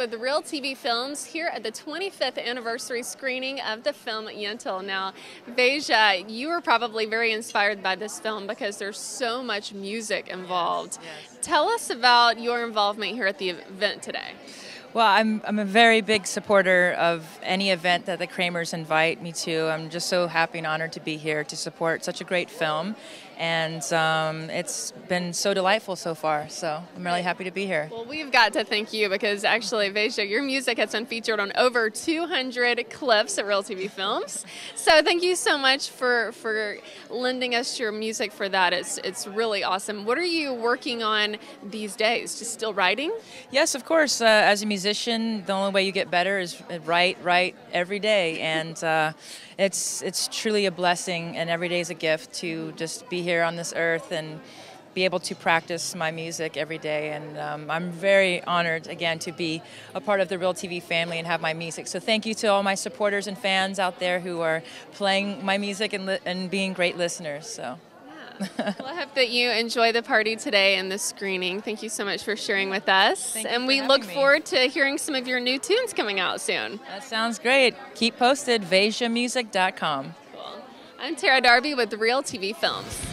with Real TV Films here at the 25th anniversary screening of the film Yentl. Now, Veja, you were probably very inspired by this film because there's so much music involved. Yes. Tell us about your involvement here at the event today. Well, I'm a very big supporter of any event that the Kramers invite me to. I'm just so happy and honored to be here to support such a great film. And it's been so delightful so far, so I'm really happy to be here. Well, we've got to thank you because actually, Veja, your music has been featured on over 200 clips at Real TV Films. So thank you so much for lending us your music for that. It's really awesome. What are you working on these days? Just still writing? Yes, of course. As a musician, the only way you get better is write every day, and it's truly a blessing, and every day is a gift to just be here on this earth and be able to practice my music every day. And I'm very honored, again, to be a part of the Real TV family and have my music. So thank you to all my supporters and fans out there who are playing my music and being great listeners. So. Well, I hope that you enjoy the party today and the screening. Thank you so much for sharing with us. And we look forward to hearing some of your new tunes coming out soon. That sounds great. Keep posted, VejaMusic.com. Cool. I'm Tara Darby with Real TV Films.